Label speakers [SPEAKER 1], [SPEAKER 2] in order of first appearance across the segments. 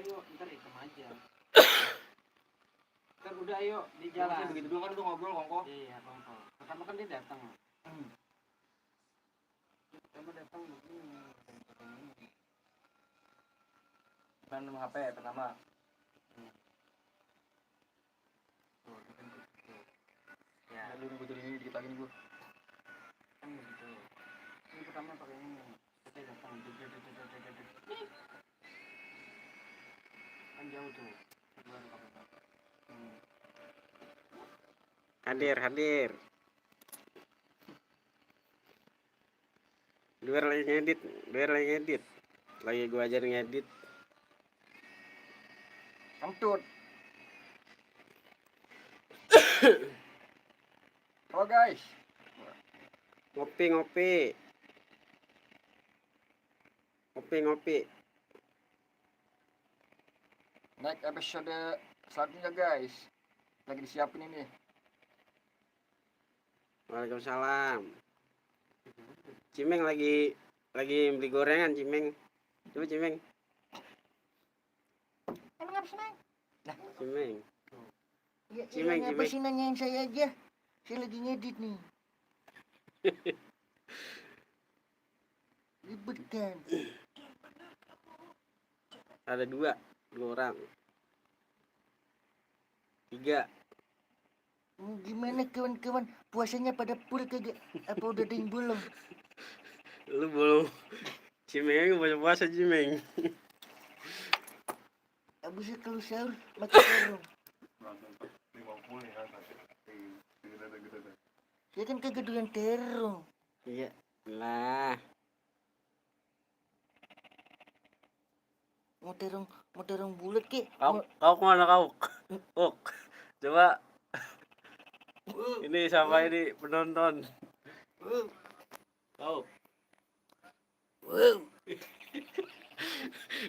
[SPEAKER 1] yuk, ntar hitam aja. Ntar udah yuk di jalan.
[SPEAKER 2] Begitu dulu kan udah ngobrol kongko.
[SPEAKER 1] Iya kongko. Pertama kan dia datang. Pertama datang begini.
[SPEAKER 2] Main HP pertama.
[SPEAKER 1] Ya.
[SPEAKER 2] Lalu gue jadi ini dikit lagi nih gue.
[SPEAKER 1] Kan begitu. Ini pertama pakai ini. Kita datang. Kan jauh tuh. Baru pakai.
[SPEAKER 3] Hadir. Luar lagi ngedit. Lagi gua ajar ngedit.
[SPEAKER 2] Kentut. Halo guys.
[SPEAKER 3] Ngopi.
[SPEAKER 2] Naik episode selanjutnya guys. Lagi disiapin ini.
[SPEAKER 3] Waalaikumsalam. Cimeng lagi beli gorengan, Cimeng. Coba Cimeng.
[SPEAKER 4] Emang apa sih, Mang?
[SPEAKER 3] Cimeng.
[SPEAKER 4] Ya,
[SPEAKER 3] Cimeng.
[SPEAKER 4] apa sih nanyain saya aja? Saya lagi ngedit nih. Ribet kan?
[SPEAKER 3] Ada dua orang. 3.
[SPEAKER 4] Gimana kawan-kawan? Puasanya pada full kagak? Apa udah ada yang bolong?
[SPEAKER 3] Lu belum. Cimeng banyak puasa Cimeng.
[SPEAKER 4] Abisnya kalau sahur makan terong. Saya kan kagak doyan terong.
[SPEAKER 3] Iya. Lah.
[SPEAKER 4] Mau terong bulat kek.
[SPEAKER 3] Kau kemana kau? Coba. Ini sama ini penonton. Kau.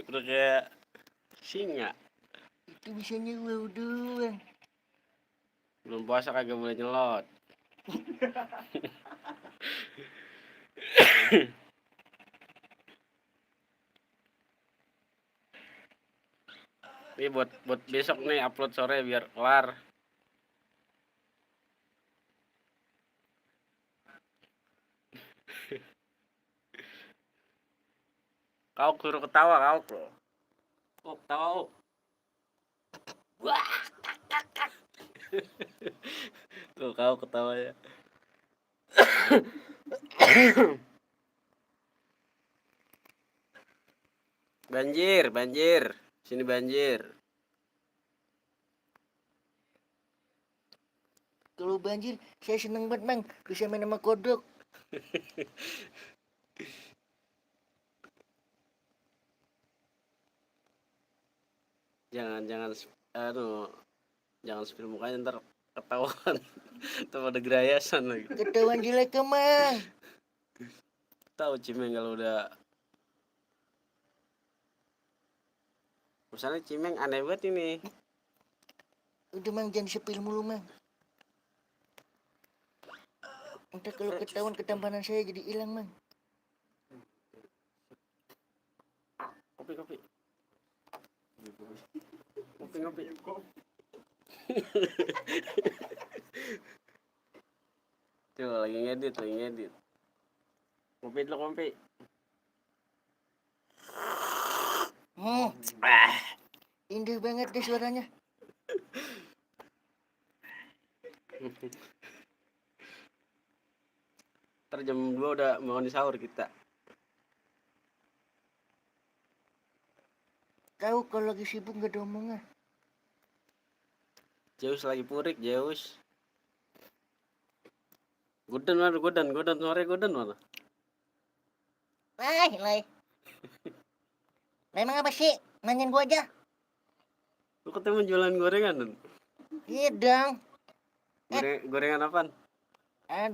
[SPEAKER 3] Udah kayak singa.
[SPEAKER 4] Itu bisanya wow doang.
[SPEAKER 3] Belum puasa kagak boleh nyelot. Ini buat besok nih upload sore biar kelar. Kau suruh ketawa kau. Ketawa. Wah. Tuh kau ketawa ya. Banjir. Sini banjir.
[SPEAKER 4] Kalau banjir, saya seneng banget, Mang. Bisa main sama kodok.
[SPEAKER 3] Jangan spill mukanya ntar ketahuan. Tuh ada gerayasan lagi.
[SPEAKER 4] Ketahuan jelek ke, Mang.
[SPEAKER 3] Tahu Cimeng kalau udah. Misalnya Cimeng aneh banget ini.
[SPEAKER 4] Udah, Mang, jangan sepil mulu, Mang. Ntar kalau ketahuan ketampanan saya jadi hilang, Mang.
[SPEAKER 3] Kopi. Tuh lagi ngedit. Kopi dulu.
[SPEAKER 4] Indah banget deh suaranya.
[SPEAKER 3] Ntar jam 2 udah mau sahur kita.
[SPEAKER 4] Tahu kalau lagi sibuk gak ada omongan.
[SPEAKER 3] Zeus lagi purik, Zeus. Godan sore mana?
[SPEAKER 4] Lai. Emang apa sih? Nanyain gua aja.
[SPEAKER 3] Lu ketemu jualan gorengan.
[SPEAKER 4] Iya dong.
[SPEAKER 3] Gorengan apaan?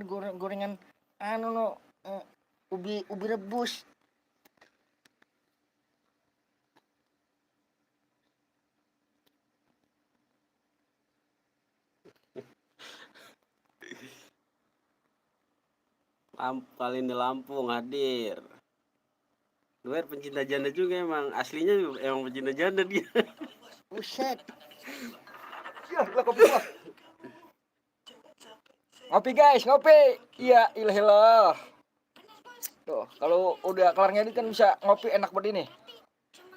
[SPEAKER 4] Gorengan ubi rebus.
[SPEAKER 3] Kali ini Lampung hadir. Duer pencinta janda juga emang. Aslinya emang pencinta janda dia.
[SPEAKER 4] Buset.
[SPEAKER 2] Ya, gua kopi gua. Ngopi guys, ngopi. Iya, ilah. Tuh, kalau udah kelar ngedit kan bisa ngopi enak banget ini.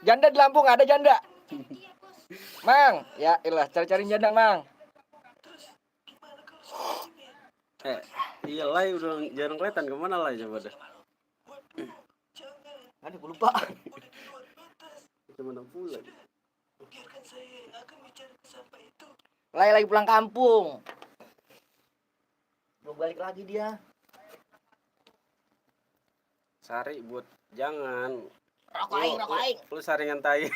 [SPEAKER 2] Janda di Lampung ada janda. Mang, ya ilah cari-cari janda, Mang.
[SPEAKER 3] Iya Lai udah jarang kelihatan, kemana Lai coba dah.
[SPEAKER 2] Aduh, gua lupa.
[SPEAKER 3] Kemana pula?
[SPEAKER 2] Lagi pulang kampung. Belum balik lagi dia.
[SPEAKER 3] Sari buat jangan.
[SPEAKER 2] Rokok aing.
[SPEAKER 3] Lu saringan tai.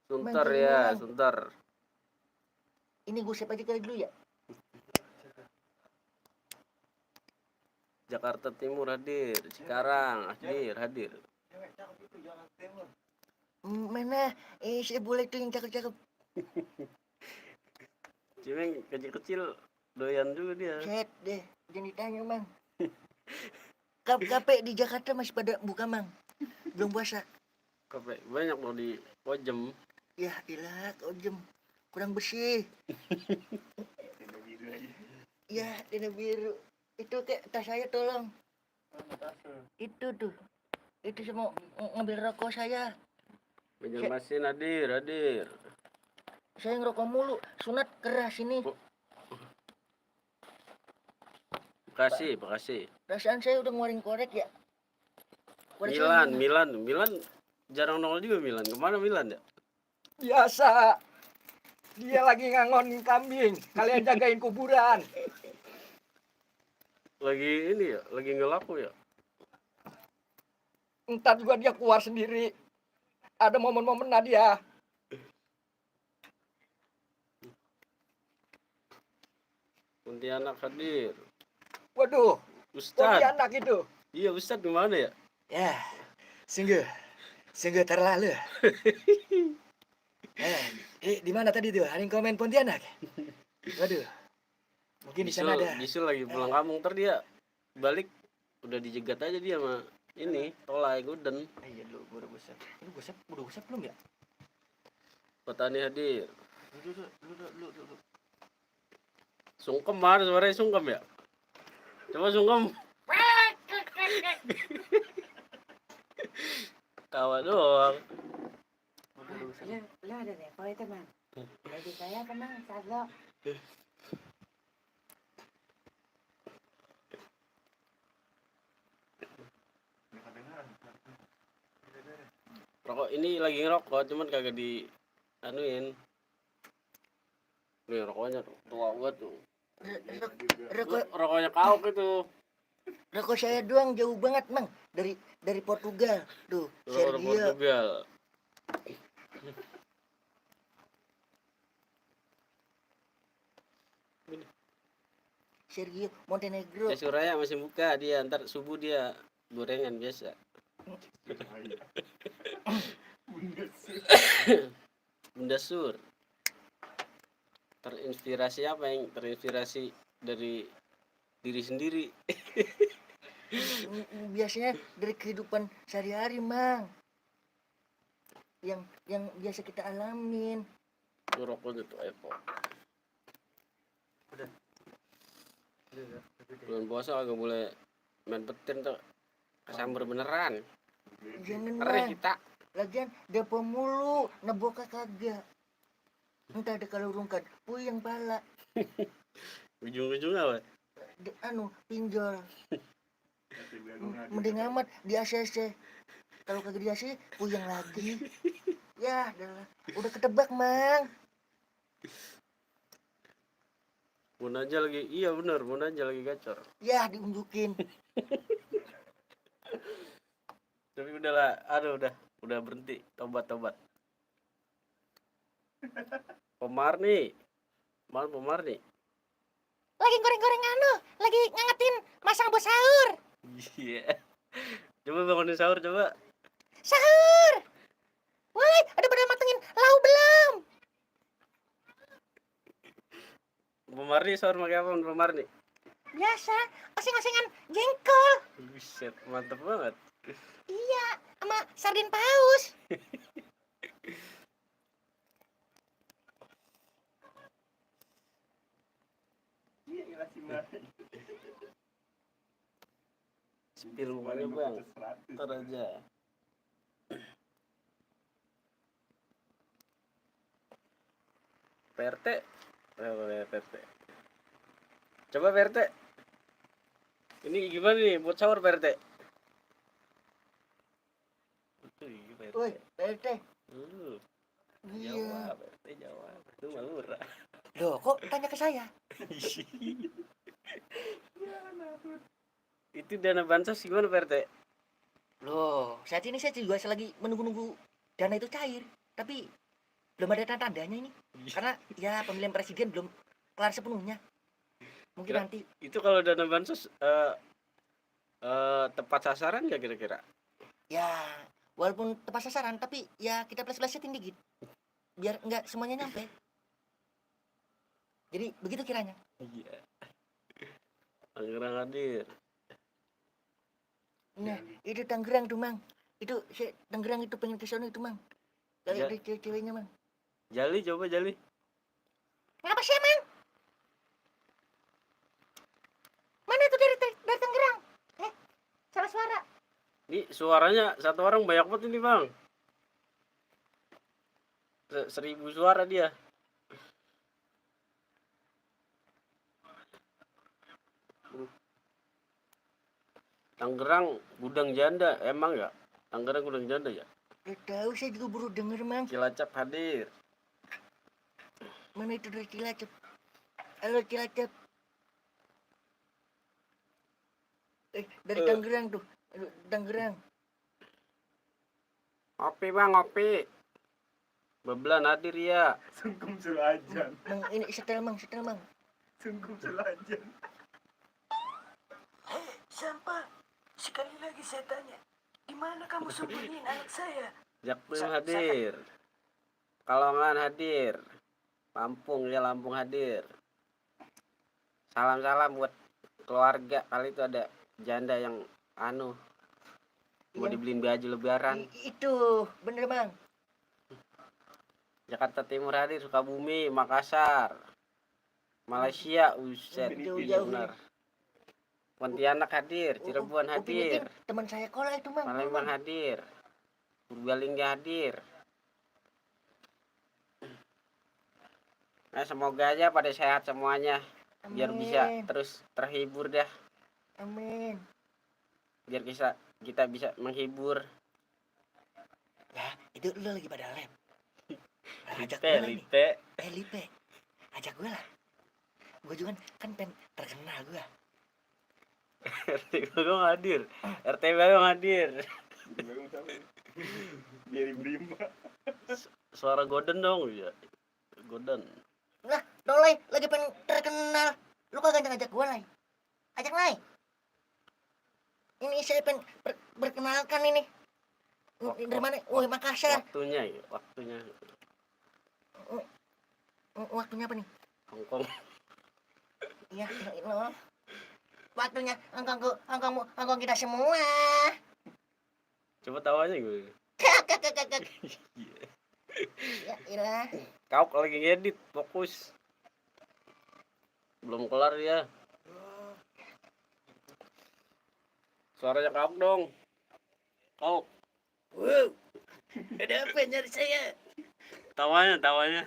[SPEAKER 3] Sunter ya, sunter.
[SPEAKER 4] Ini gue save aja kali dulu ya.
[SPEAKER 3] Jakarta Timur hadir, Cikarang hadir.
[SPEAKER 4] Mana? Saya boleh tuh yang cakep-cakep.
[SPEAKER 3] Cimeng kecil-kecil doyan juga dia.
[SPEAKER 4] Set deh, jangan ditanya Mang. Kafe di Jakarta masih pada buka Mang. Belum puasa.
[SPEAKER 3] Kafe banyak loh di Pojem.
[SPEAKER 4] Ya ilah, Ojem. Kurang bersih. Ya, tenda biru. Itu kayak tas saya tolong. Itu tuh. Itu semua ngambil rokok saya.
[SPEAKER 3] Banjarmasin hadir.
[SPEAKER 4] Saya ngerokok mulu. Sunat keras ini.
[SPEAKER 3] Bekasi.
[SPEAKER 4] Perasaan saya udah ngeluarin korek ya. Korek
[SPEAKER 3] Milan jarang nongol juga Milan. Kemana Milan ya?
[SPEAKER 2] Biasa. Dia lagi ngangon kambing. Kalian jagain kuburan.
[SPEAKER 3] Lagi ini ya, lagi ngelaku ya.
[SPEAKER 2] Entar juga dia keluar sendiri. Ada momen-momen dia.
[SPEAKER 3] Pontianak hadir.
[SPEAKER 2] Waduh,
[SPEAKER 3] Ustad.
[SPEAKER 2] Pontianak itu.
[SPEAKER 3] Iya Ustad gimana ya?
[SPEAKER 4] Ya, sungguh terlalu. Di mana tadi tuh? Ada yang komen Pontianak? Waduh. Mungkin di sana ada.
[SPEAKER 3] Bisul lagi pulang kampung ntar dia balik udah dijegat aja dia sama ini Tolai Guden.
[SPEAKER 2] Iya dulu, gua udah gosep. Lu udah gosep belum ya?
[SPEAKER 3] Petani hadir.
[SPEAKER 2] Lu.
[SPEAKER 3] Sungkem mana suaranya sungkem ya? Coba sungkem. Tawa doang.
[SPEAKER 5] Lu ada Revo itu Mang. Jadi saya tenang Sarlo.
[SPEAKER 3] Rokok ini lagi ngerokok cuman kagak di anuin. Nih rokoknya tua banget tuh. Rokoknya kauk itu.
[SPEAKER 4] Rokok saya doang jauh banget Mang. Dari Portugal. Tuh, Sergio.
[SPEAKER 3] Portugal.
[SPEAKER 4] Sergio Montenegro.
[SPEAKER 3] Suraya masih buka dia, ntar subuh dia gorengan biasa. Bunda Sur. Terinspirasi apa yang terinspirasi dari diri sendiri?
[SPEAKER 4] Biasanya dari kehidupan sehari-hari Mang. Yang biasa kita alamin.
[SPEAKER 3] Rokoknya tuh Evo. Bulan puasa agak boleh main petir tuh. Kesambar beneran.
[SPEAKER 4] Jangan
[SPEAKER 3] Ngeri
[SPEAKER 4] Mang.
[SPEAKER 3] kita.
[SPEAKER 4] Lagian depo mulu, neboka kagak. Entah ada kalau rungkat, puyeng pala.
[SPEAKER 3] Ujung-ujung apa?
[SPEAKER 4] Pinjol. Mending amat di ACC. Kalau kagak di ACC, puyeng lagi. Ya, udah ketebak Mang.
[SPEAKER 3] Aja lagi, iya bener, aja lagi gacor.
[SPEAKER 4] Ya, diunjukin.
[SPEAKER 3] Tapi udahlah, aduh udah berhenti, tobat. Pomar nih.
[SPEAKER 5] Lagi goreng-goreng lagi ngangetin masang bos sahur.
[SPEAKER 3] Iya. Coba bangunin sahur coba.
[SPEAKER 5] Sahur. Woi, ada pada matengin lau belum?
[SPEAKER 3] Marni sahur pakai apa Pak Marni?
[SPEAKER 5] Biasa, oseng-osengan jengkol.
[SPEAKER 3] Buset, mantep banget.
[SPEAKER 5] Iya, sama sardin paus.
[SPEAKER 3] Spill mukanya bang, ntar aja. PRT, PRT. Coba PRT. Ini gimana nih buat sahur PRT?
[SPEAKER 4] Woi, PRT.
[SPEAKER 3] Jawab,
[SPEAKER 4] Iya.
[SPEAKER 3] PRT jawab. Itu Malura.
[SPEAKER 4] Loh, kok tanya ke saya?
[SPEAKER 3] Itu dana bansos gimana PRT?
[SPEAKER 4] Loh, saat ini saya juga lagi menunggu-nunggu dana itu cair. Tapi belum ada tanda-tandanya ini. Karena ya pemilihan presiden belum kelar sepenuhnya. Mungkin
[SPEAKER 3] Kira-
[SPEAKER 4] nanti.
[SPEAKER 3] Itu kalau dana bansos tepat sasaran nggak kira-kira?
[SPEAKER 4] Ya, walaupun tepat sasaran, tapi ya kita plus-plusin dikit. Biar enggak semuanya nyampe. Jadi begitu kiranya.
[SPEAKER 3] Iya. Tangerang hadir.
[SPEAKER 4] Nah, itu Tangerang tuh, Mang. Itu Tangerang itu pengen ke sono itu, Mang.
[SPEAKER 3] Ja-
[SPEAKER 4] Ada cewek-ceweknya, Mang.
[SPEAKER 3] Jali coba Jali.
[SPEAKER 5] Ngapa sih, Mang? Mana itu dari Tangerang? Salah suara.
[SPEAKER 3] Ini suaranya satu orang banyak banget ini bang. 1000 suara dia. Tangerang gudang janda emang ya? Tangerang gudang janda ya?
[SPEAKER 4] Gak tahu, saya juga baru denger, Mang.
[SPEAKER 3] Cilacap hadir.
[SPEAKER 4] Mana itu dari Cilacap? Halo Cilacap. Dari Tangerang tuh. Tangerang.
[SPEAKER 3] Ngopi bang ngopi. Bebelan hadir ya.
[SPEAKER 1] Sungkem sulajan.
[SPEAKER 4] Mang, ini setel Mang.
[SPEAKER 1] Sungkem sulajan.
[SPEAKER 4] Sampah. Sekali lagi saya tanya. Di mana kamu sembunyiin anak saya?
[SPEAKER 3] Jakprim hadir. Kalongan hadir. Lampung ya Lampung hadir. Salam-salam buat keluarga. Kali itu ada janda yang mau dibeliin baju lebaran.
[SPEAKER 4] Itu, bener Mang.
[SPEAKER 3] Jakarta Timur hadir, Sukabumi, Makassar, Malaysia, uset,
[SPEAKER 4] Jauh-jauh
[SPEAKER 3] benar. Pontianak hadir, Cirebon hadir,
[SPEAKER 4] Teman saya kola itu Mang.
[SPEAKER 3] Palembang hadir, Purbalingga hadir. Nah, semoga aja pada sehat semuanya, biar bisa terus terhibur dah,
[SPEAKER 4] Amin.
[SPEAKER 3] biar kita bisa menghibur.
[SPEAKER 4] Lah, itu lu lagi pada lab. Ajak
[SPEAKER 3] Lite,
[SPEAKER 4] gue lah nih.
[SPEAKER 3] lite.
[SPEAKER 4] Lipe. Ajak gue lah. Gue juga kan terkenal gue.
[SPEAKER 3] RT Bagong hadir, RT Bagong hadir.
[SPEAKER 1] Biar berima.
[SPEAKER 3] Suara Goden dong ya, Goden.
[SPEAKER 4] Lah, Dolai lagi pengen terkenal. Lu kagak ngajak gue lah. Ajak lah. Ini saya pengen berkenalkan ini. Dari mana? Woi, Makassar.
[SPEAKER 3] Waktunya ya, waktunya.
[SPEAKER 4] Waktunya apa nih?
[SPEAKER 3] Hongkong.
[SPEAKER 4] Iya, lo. Waktunya angkong kita semua.
[SPEAKER 3] Coba tawanya gue.
[SPEAKER 4] Ya, ilah.
[SPEAKER 3] Kau lagi ngedit, fokus. Belum kelar ya. Suaranya kau dong. Kau.
[SPEAKER 4] Wow. Ada apa nyari saya?
[SPEAKER 3] Tawanya.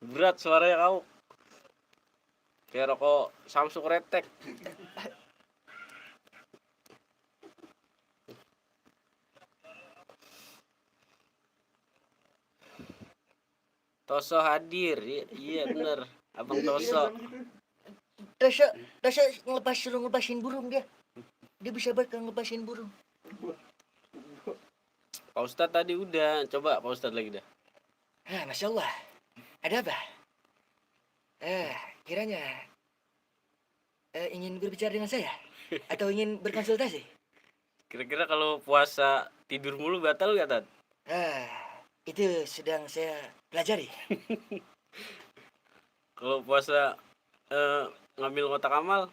[SPEAKER 3] Berat suaranya kau. Kayak rokok Samsung Retek. Toso hadir, iya bener, Abang Toso.
[SPEAKER 4] Tasha suruh ngelepasin burung dia. Dia bisa banget ngelepasin burung.
[SPEAKER 3] Pak Ustadz tadi udah, coba Pak Ustadz lagi dah.
[SPEAKER 4] Masya Allah. Ada apa? Kiranya ingin berbicara dengan saya? Atau ingin berkonsultasi?
[SPEAKER 3] Kira-kira kalau puasa tidur mulu batal gak, Tad?
[SPEAKER 4] Itu sedang saya pelajari.
[SPEAKER 3] Kalau puasa ngambil kotak amal,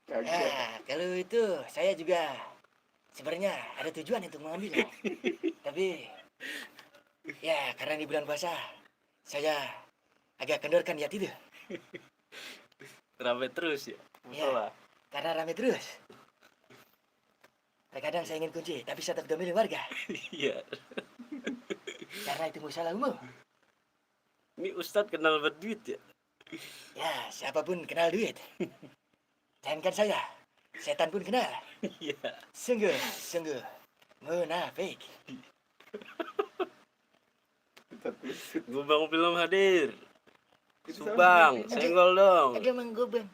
[SPEAKER 4] Nah, kalau itu saya juga sebenarnya ada tujuan untuk mengambil. Tapi ya karena di bulan puasa saya agak kendorkan niat itu.
[SPEAKER 3] rame terus ya. Musola.
[SPEAKER 4] Karena rame terus. Terkadang saya ingin kunci, tapi saya tetap milih warga.
[SPEAKER 3] Iya.
[SPEAKER 4] Karena itu musalah umum.
[SPEAKER 3] Ini Ustadz kenal berduit ya.
[SPEAKER 4] Ya, siapapun kenal duit. Jangankan saya, setan pun kenal.
[SPEAKER 3] Iya.
[SPEAKER 4] Sungguh, sungguh munafik.
[SPEAKER 3] Gubang film hadir. Subang, senggol dong.
[SPEAKER 4] Ada menggobang.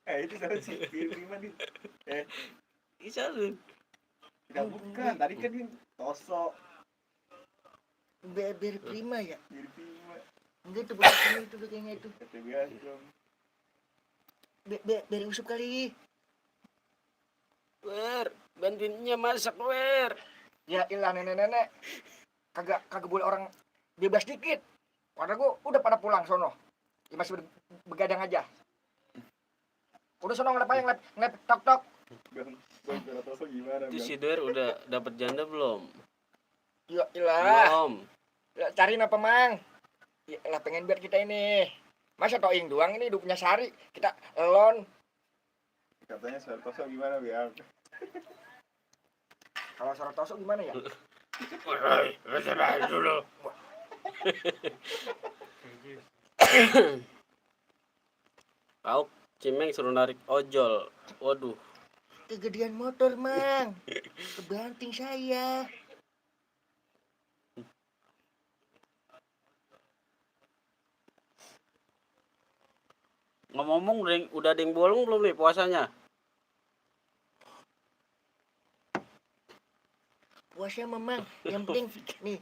[SPEAKER 1] Itu sama si Firman nih.
[SPEAKER 3] Bisa lu.
[SPEAKER 1] Tidak bukan, tadi kan ini Tosok
[SPEAKER 4] Ber prima ya?
[SPEAKER 1] jadi Firman.
[SPEAKER 4] Enggak itu bukan itu kayaknya itu.
[SPEAKER 1] Kata Gasrom.
[SPEAKER 4] Beri usup kali.
[SPEAKER 3] Wer, bantuinnya masak wer.
[SPEAKER 2] Ya ilah nenek-nenek. Kagak boleh orang bebas dikit. Padahal gua udah pada pulang sono. Ya masih begadang aja. Udah sono ngelep aja ngelep tok.
[SPEAKER 1] Bang Bang Tosok gimana,
[SPEAKER 3] Itu
[SPEAKER 1] Bang?
[SPEAKER 3] si Doer udah dapat janda belum?
[SPEAKER 2] Ya ilah.
[SPEAKER 3] Belum.
[SPEAKER 2] Ya, cariin apa mang? Ya ilah pengen biar kita ini. Masa toing doang ini hidupnya sehari. Kita elon.
[SPEAKER 1] Katanya soal Tosok gimana, Bang?
[SPEAKER 2] Kalau Saratoso gimana ya?
[SPEAKER 3] Dulu. Kau Cimeng suruh narik ojol. Waduh.
[SPEAKER 4] Kegedean motor, Mang. Kebanting saya.
[SPEAKER 3] Ngomong-ngomong udah ada yang bolong belum nih puasanya?
[SPEAKER 4] Puasnya memang yang penting nih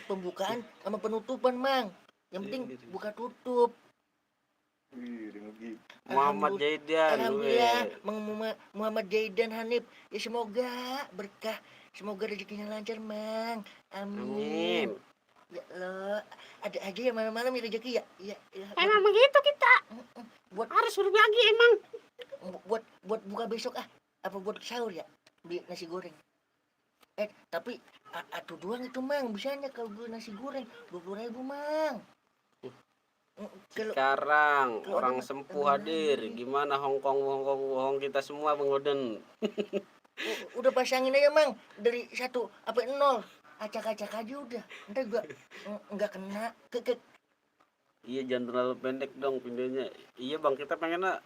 [SPEAKER 4] pembukaan sama penutupan, Mang. Yang penting buka tutup.
[SPEAKER 1] Wih, Mugi.
[SPEAKER 3] Muhammad Jaidan.
[SPEAKER 4] Alhamdulillah, Muhammad Jaidan Hanif. Ya semoga berkah, semoga rezekinya lancar, Mang. Amin.
[SPEAKER 3] Amin.
[SPEAKER 4] Ya Allah, ada aja ya malam-malam ya rezeki ya. Ya,
[SPEAKER 5] Emang begitu kita.
[SPEAKER 4] buat
[SPEAKER 5] Harus berbagi emang.
[SPEAKER 4] buat buka besok apa buat sahur ya? Beli nasi goreng. Tapi atuh doang itu, Mang. Bisanya kalau beli nasi goreng 20.000, Mang.
[SPEAKER 3] Sekarang
[SPEAKER 4] kalau
[SPEAKER 3] orang
[SPEAKER 4] ada-
[SPEAKER 3] sempuh
[SPEAKER 4] ada
[SPEAKER 3] hadir.
[SPEAKER 4] lagi.
[SPEAKER 3] Gimana Hongkong kita semua Bang Oden?
[SPEAKER 4] Udah pasangin aja, Mang, dari 1 sampai 0. Acak-acak aja udah. Ntar gua enggak kena ke
[SPEAKER 3] Iya, jangan terlalu pendek dong videonya. Iya Bang, kita pengennya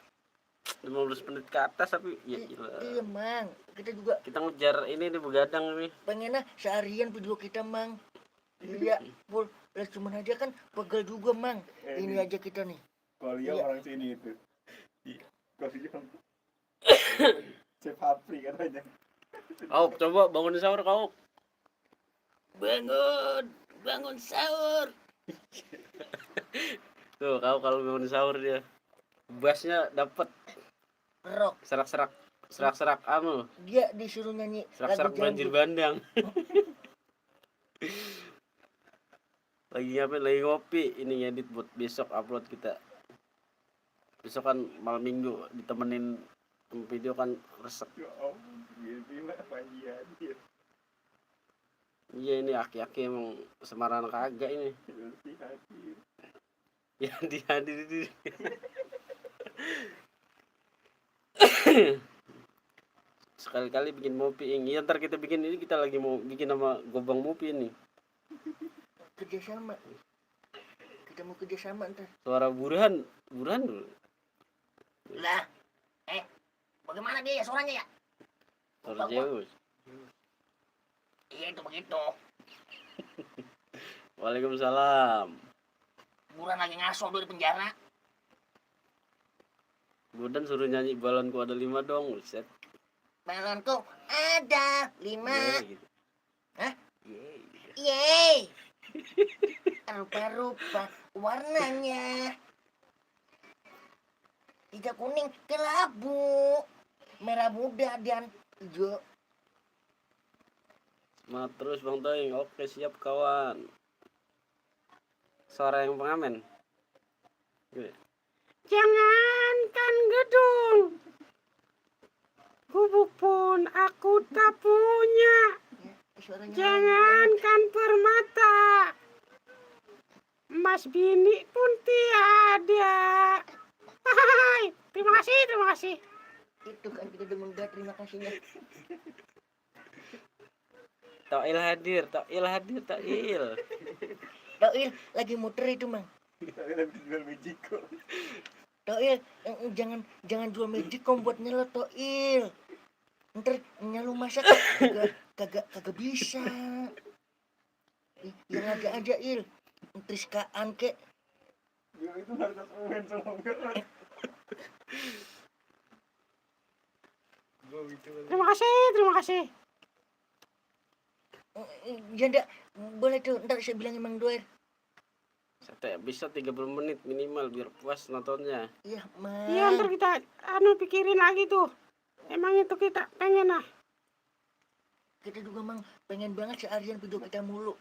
[SPEAKER 3] 15 menit ke atas tapi ya gila.
[SPEAKER 4] Iya, Mang. Kita juga
[SPEAKER 3] Kita ngejar ini nih begadang nih.
[SPEAKER 4] pengennya seharian video kita, Mang. Iya, full. Lah cuman aja kan pegel juga, Mang. Ini aja kita nih.
[SPEAKER 1] Kolia
[SPEAKER 4] Iya.
[SPEAKER 1] orang sini itu. Kolia. Chef Hapri katanya.
[SPEAKER 3] Kau coba bangun sahur kau.
[SPEAKER 4] Bangun sahur.
[SPEAKER 3] Tuh, kau kalau bangun sahur dia bassnya dapat
[SPEAKER 4] Rock.
[SPEAKER 3] serak-serak anu,
[SPEAKER 4] Dia disuruh nyanyi
[SPEAKER 3] serak-serak banjir bandang. Lagi ngapain? Lagi ngopi. Ini ngedit buat besok upload kita. Besok kan malam minggu ditemenin video kan resep.
[SPEAKER 1] Ya ampun, gini apa iya dia.
[SPEAKER 3] Iya ini aki-aki emang Semarang kagak ini.
[SPEAKER 1] Lebih hadir.
[SPEAKER 3] Yang dihadiri. Sekali-kali bikin mopi ini. Ntar kita bikin ini, kita lagi mau bikin nama Gobang Mopi ini.
[SPEAKER 4] kerjasama. Kita mau kerjasama ntar.
[SPEAKER 3] Suara Burhan dulu.
[SPEAKER 5] Lah. Bagaimana dia ya suaranya ya?
[SPEAKER 3] Suara Zeus.
[SPEAKER 5] Iya itu begitu.
[SPEAKER 3] Waalaikumsalam.
[SPEAKER 5] Buran lagi ngaso dari penjara.
[SPEAKER 3] Budan suruh nyanyi balonku ada 5 dong. Set.
[SPEAKER 5] Balonku ada 5.
[SPEAKER 3] Gitu.
[SPEAKER 5] Hah?
[SPEAKER 3] Yeay.
[SPEAKER 5] Yeay. Rupa-rupa warnanya. Hijau kuning kelabu. Merah muda dan hijau.
[SPEAKER 3] Semangat terus Bang Toing. Oke siap kawan. Suara yang pengamen.
[SPEAKER 6] Jangankan gedung, gubuk pun aku tak punya.
[SPEAKER 5] Suaranya
[SPEAKER 6] Jangankan permata, emas bini pun tiada. Hai, terima kasih, terima kasih.
[SPEAKER 5] itu kan kita udah menggak, terima kasihnya.
[SPEAKER 3] Toil hadir, Toil hadir, Toil.
[SPEAKER 5] Toil lagi muter itu mang. Toil jangan jual magicom buat nyelot Toil. Ntar nyalu masak kagak bisa. Yang agak aja Il. Triskaan kek.
[SPEAKER 1] Itu harga semen sama enggak.
[SPEAKER 6] Terima kasih, terima kasih.
[SPEAKER 5] Janda boleh tuh ntar saya bilangin Mang Doer.
[SPEAKER 3] Satu episode 30 menit minimal biar puas nontonnya.
[SPEAKER 5] Iya
[SPEAKER 6] Iya, ntar
[SPEAKER 5] Mang.
[SPEAKER 6] kita pikirin lagi tuh. Emang itu kita pengen ah.
[SPEAKER 5] Kita juga Mang pengen banget seharian video kita mulu.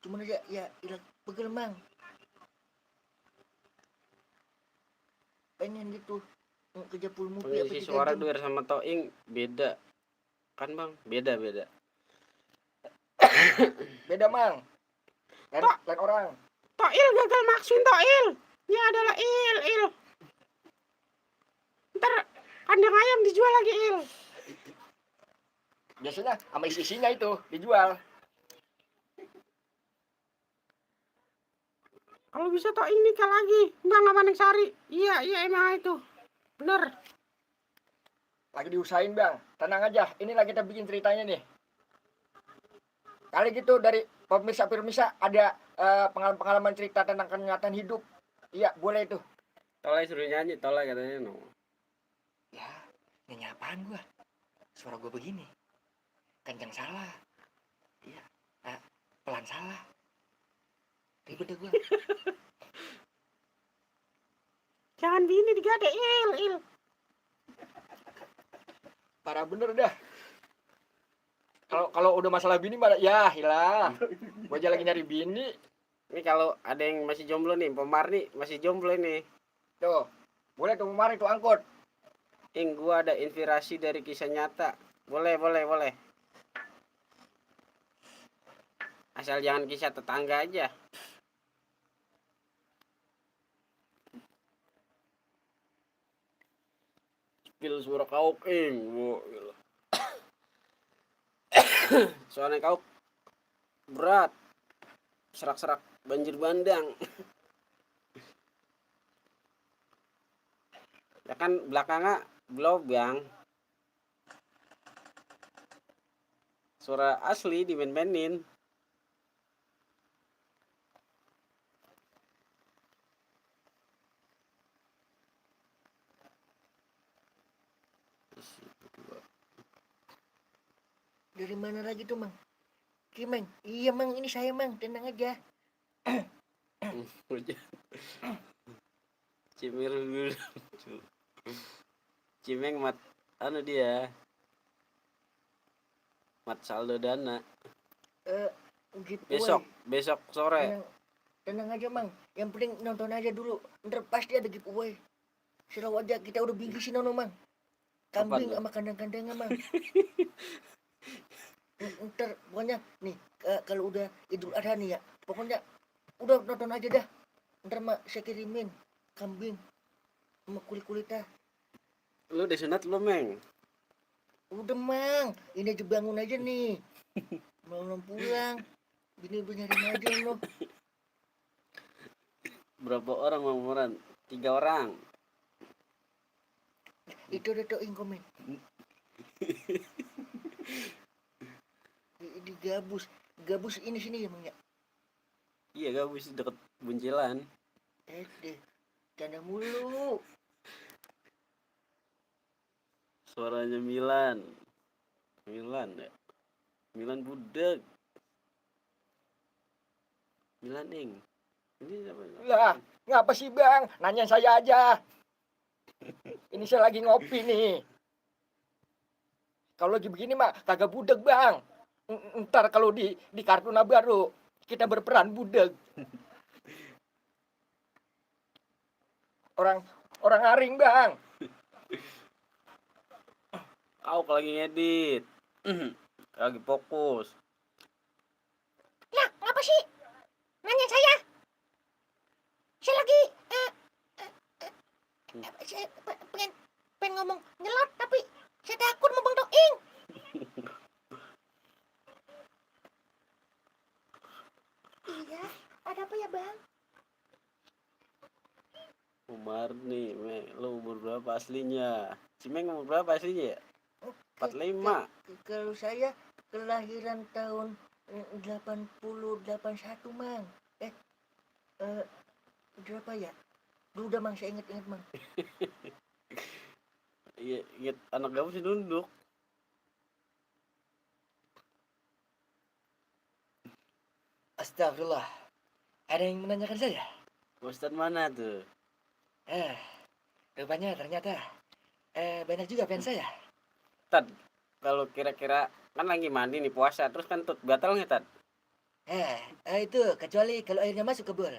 [SPEAKER 5] Cuman aja ya ilah pegel Mang. Pengen gitu kerja full movie apa
[SPEAKER 3] Pengisi
[SPEAKER 5] 3
[SPEAKER 3] suara
[SPEAKER 5] jam.
[SPEAKER 3] Doer sama Toing beda. Kan Bang? Beda.
[SPEAKER 2] Beda Mang. Lain orang.
[SPEAKER 6] Toil gagal maksud Toil. Ini adalah il. Ntar kandang ayam dijual lagi il.
[SPEAKER 2] Biasanya sama isi-isinya itu dijual.
[SPEAKER 6] Kalau bisa Toil nikah lagi. Bang sama Neng Sari. Iya emang itu. Bener.
[SPEAKER 2] Lagi diusahain Bang. Tenang aja. Inilah kita bikin ceritanya nih. Kali gitu dari pemirsa ada pengalaman cerita tentang kenyataan hidup. Iya, boleh itu.
[SPEAKER 3] Tolai suruh nyanyi, Tolai katanya no.
[SPEAKER 4] Ya, nyanyi apaan gua? Suara gua begini. Kencang salah. Iya, pelan salah. Ribet deh gua.
[SPEAKER 6] Jangan bini digade il.
[SPEAKER 2] Parah bener dah. Kalau udah masalah bini malah ya hilah. Gua aja lagi nyari bini.
[SPEAKER 3] Ini kalau ada yang masih jomblo nih, Pomar nih masih jomblo ini.
[SPEAKER 2] Tuh. Boleh tuh kemarin tuh angkot.
[SPEAKER 3] Gua ada inspirasi dari kisah nyata. Boleh. Asal jangan kisah tetangga aja. Spill suara kauk soalnya kauk berat. Serak-serak banjir bandang. Ya kan belakangnya blobang. Suara asli diben-benin.
[SPEAKER 5] Dari mana lagi tuh Mang? Mang. Iya Mang, ini saya Mang, tenang aja.
[SPEAKER 3] Cimir dulu. Cimeng mat dia. Mat saldo dana.
[SPEAKER 5] Gitu.
[SPEAKER 3] Besok sore.
[SPEAKER 5] Tenang aja Mang, yang penting nonton aja dulu. Ntar pasti ada giveaway. Selalu aja kita udah bingkisin nono Mang. Kambing
[SPEAKER 3] Apaan,
[SPEAKER 5] sama kandang-kandangnya Mang. Ntar pokoknya nih kalau udah Idul Adha nih ya, pokoknya udah nonton aja dah. Ntar mak saya kirimin kambing sama kulit-kulitnya.
[SPEAKER 3] Lu udah sunat lu, Meng?
[SPEAKER 5] Udah Mang, ini aja bangun aja nih. Belum pulang. Bini udah nyariin aja lo.
[SPEAKER 3] Berapa orang mamuran? 3 orang.
[SPEAKER 5] Itu udah tuh komen. Di gabus ini sini ya Mang ya.
[SPEAKER 3] Iya, gabus deket Buncelan.
[SPEAKER 5] Deh, canda mulu.
[SPEAKER 3] Suaranya Milan ya. Milan budak. Milan Ing. Ini siapa?
[SPEAKER 2] Lah, ngapa sih Bang? Nanya saya aja. Ini saya lagi ngopi nih. Kalau lagi begini mah kagak budeg Bang. Ntar kalau di kartuna baru kita berperan budeg. orang aring bang.
[SPEAKER 3] Kau lagi ngedit. Lagi fokus.
[SPEAKER 6] Lah, ngapa sih? Nanya saya. Saya lagi saya pengen ngomong nyelot tapi saya takut mau Bang Doing. Iya, ada apa ya Bang?
[SPEAKER 3] Umar nih, lu umur berapa aslinya? Cimeng umur berapa aslinya ya? 45.
[SPEAKER 5] Kalau saya kelahiran tahun 80 81 mang. Berapa ya? Dulu udah mang, saya inget mang.
[SPEAKER 3] Iya, inget anak kamu sih nunduk.
[SPEAKER 4] Astagfirullah. Ada yang menanyakan saya?
[SPEAKER 3] Ustadz mana tuh?
[SPEAKER 4] Rupanya ternyata banyak juga fans saya.
[SPEAKER 3] Tad, kalau kira-kira kan lagi mandi nih puasa, terus kan tut batal nggak Tad?
[SPEAKER 4] Itu kecuali kalau airnya masuk ke bol.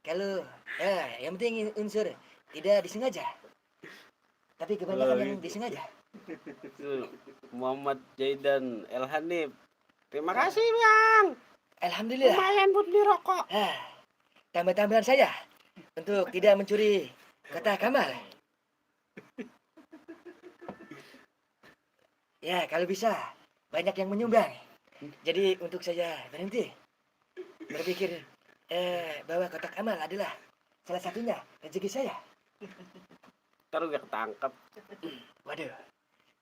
[SPEAKER 4] Kalau yang penting unsur tidak disengaja. Tapi kebanyakan yang disengaja.
[SPEAKER 3] Tuh, Muhammad Jaidan El Hanif. Terima
[SPEAKER 6] Terima
[SPEAKER 3] kasih.
[SPEAKER 6] kasih Bang.
[SPEAKER 4] Alhamdulillah.
[SPEAKER 6] Lumayan buat beli rokok.
[SPEAKER 4] Tambah-tambahan saya untuk tidak mencuri kata Kamal. Ya, kalau bisa banyak yang menyumbang. Jadi untuk saya berhenti berpikir bahwa kotak amal adalah salah satunya rezeki saya.
[SPEAKER 3] Ntar gak ketangkep.
[SPEAKER 4] Waduh,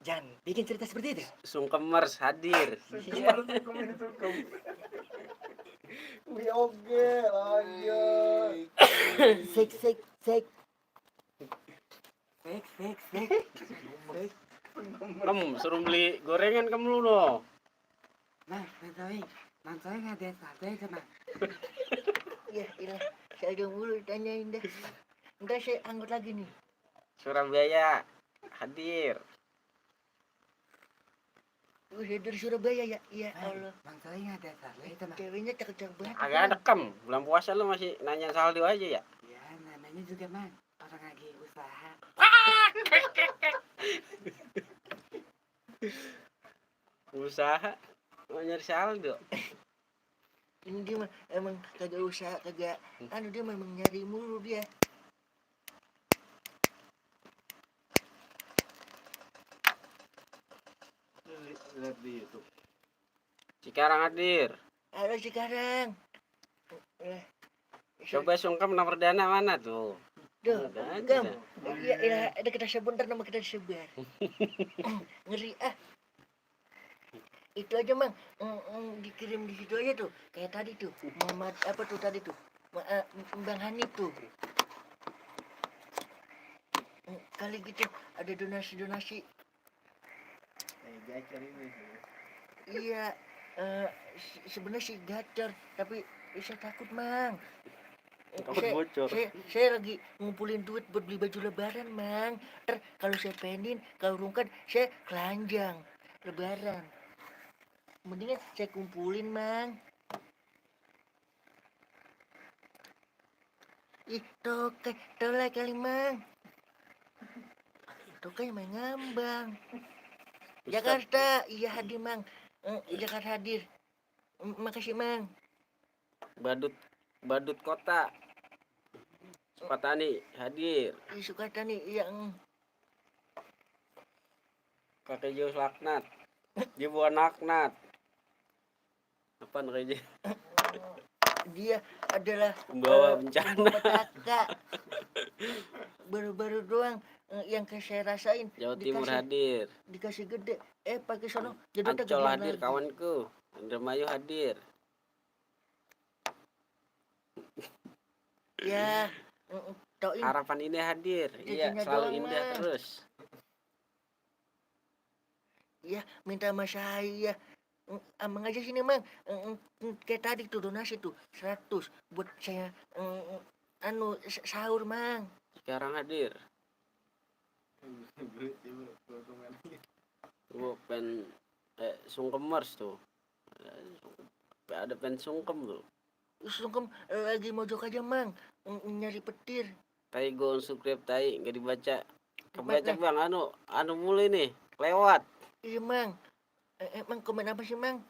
[SPEAKER 4] jangan bikin cerita seperti itu.
[SPEAKER 3] Sungkemers hadir.
[SPEAKER 2] Wih oke lanjut.
[SPEAKER 5] Sek.
[SPEAKER 4] Fake.
[SPEAKER 3] Kamu suruh beli gorengan kamu lu no.
[SPEAKER 1] Nah, nanti nggak ada sate sama.
[SPEAKER 5] Ya, ilah. Saya udah mulu ditanyain dah. Ntar saya anggut lagi nih.
[SPEAKER 3] Surabaya hadir.
[SPEAKER 5] Saya dari Surabaya ya. Ya Allah.
[SPEAKER 1] Nanti nggak ada sate sama.
[SPEAKER 5] Ceweknya cakep-cakep banget.
[SPEAKER 3] Agak ada kem. Bulan puasa lu masih nanya saldo aja ya.
[SPEAKER 1] Ya, namanya juga man orang lagi usaha.
[SPEAKER 3] Usaha mau nyari saldo.
[SPEAKER 5] Ini dia mah emang kagak usah, kagak. Dia memang nyari mulu dia.
[SPEAKER 3] Lihat di YouTube. Sekarang hadir.
[SPEAKER 5] Halo sekarang.
[SPEAKER 3] Coba sungkem nomor dana mana tuh?
[SPEAKER 5] Duh,
[SPEAKER 3] Ada aja
[SPEAKER 5] Gam.
[SPEAKER 3] dah.
[SPEAKER 5] Iya, ada kita sebentar nama kita sebar. Ngeri ah. Itu aja mang, dikirim di situ aja tuh, kayak tadi tuh, Muhammad apa tuh tadi tuh, Bang Hanif tuh. Kali gitu ada donasi. Iya, sebenarnya sih gacor, tapi saya takut mang.
[SPEAKER 3] Takut bocor.
[SPEAKER 5] Saya lagi ngumpulin duit buat beli baju lebaran mang. Kalau saya pendin, kalau rungkat saya kelanjang lebaran. Mendingan saya kumpulin mang. Ih, tolak kali mang. Tokai main ngambang. Jakarta, iya hadir mang. Jakarta hadir. Makasih mang.
[SPEAKER 3] Badut kota. Sukatani hadir.
[SPEAKER 5] Sukatani, iya.
[SPEAKER 3] Kakek Jus laknat. Jibuan laknat. Apa namanya?
[SPEAKER 5] Dia adalah
[SPEAKER 3] Pembawa bencana.
[SPEAKER 5] petaka. Baru-baru doang yang saya rasain.
[SPEAKER 3] Jawa Timur hadir.
[SPEAKER 5] Dikasih gede. Pakai sono. Jadi
[SPEAKER 3] Ancol hadir kawanku. Indramayu hadir.
[SPEAKER 5] Ya, Toin.
[SPEAKER 3] Harapan ini hadir. Iya,
[SPEAKER 5] Cucunya
[SPEAKER 3] selalu
[SPEAKER 5] doang,
[SPEAKER 3] indah
[SPEAKER 5] Mas.
[SPEAKER 3] terus.
[SPEAKER 5] Ya, minta sama saya. Amang aja sini, Mang. Kayak tadi tuh donasi tuh 100 buat saya sahur, Mang.
[SPEAKER 3] Sekarang hadir. Gua pen sungkemers tuh. Ada pen sungkem tuh.
[SPEAKER 5] Sungkem lagi mojok aja mang, nyari petir.
[SPEAKER 3] Tai go subscribe tai nggak dibaca.
[SPEAKER 5] Mana?
[SPEAKER 3] Kebaca bang, anu mulai nih, lewat.
[SPEAKER 5] Iya mang. Mang komen apa sih mang?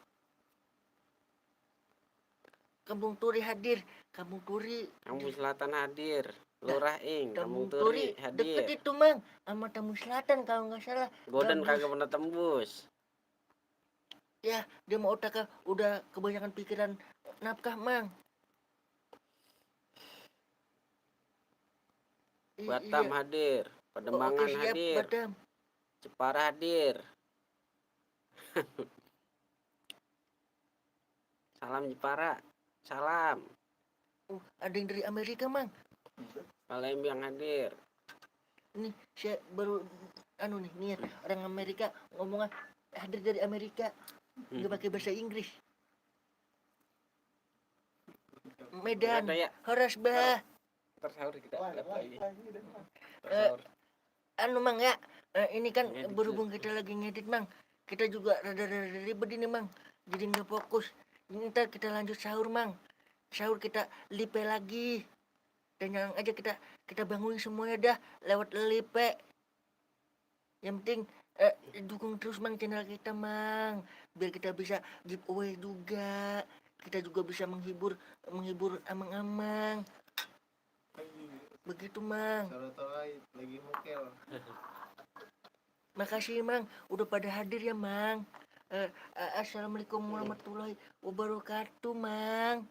[SPEAKER 5] Kampung Turi hadir. Kampung Turi.
[SPEAKER 3] Kampung Selatan hadir. Lurah Ing, Kampung
[SPEAKER 5] Kampung
[SPEAKER 3] Turi
[SPEAKER 5] Turi
[SPEAKER 3] hadir.
[SPEAKER 5] deket itu mang, sama Tamu Selatan kalau nggak salah.
[SPEAKER 3] Godan
[SPEAKER 5] Gabus.
[SPEAKER 3] kagak pernah tembus.
[SPEAKER 5] Ya, dia mau otaknya udah kebanyakan pikiran nafkah mang.
[SPEAKER 3] Batam
[SPEAKER 5] Iya.
[SPEAKER 3] hadir. Pademangan
[SPEAKER 5] Oke, siap,
[SPEAKER 3] hadir.
[SPEAKER 5] Batam.
[SPEAKER 3] Jepara hadir. Salam Jepara. Salam.
[SPEAKER 5] Ada yang dari Amerika mang.
[SPEAKER 3] Palembang hadir.
[SPEAKER 5] Ini saya baru nih niat orang Amerika ngomongnya hadir dari Amerika nggak pakai bahasa Inggris. Medan,
[SPEAKER 3] Ada ya.
[SPEAKER 5] Horas bah.
[SPEAKER 2] Ntar sahur kita live lagi.
[SPEAKER 5] Mang ya, ini kan
[SPEAKER 3] Ngedit
[SPEAKER 5] berhubung kita lagi ngedit mang, kita juga rada-rada ribet ini mang, jadi nggak fokus. Ntar kita lanjut sahur mang, sahur kita lipe lagi. Dan yang aja kita bangunin semuanya dah lewat lipe. Yang penting dukung terus mang channel kita mang, biar kita bisa giveaway juga. Kita juga bisa menghibur amang-amang. Begitu mang.
[SPEAKER 1] lagi mukel.
[SPEAKER 5] Makasih mang, udah pada hadir ya mang. Assalamualaikum warahmatullahi wabarakatuh mang.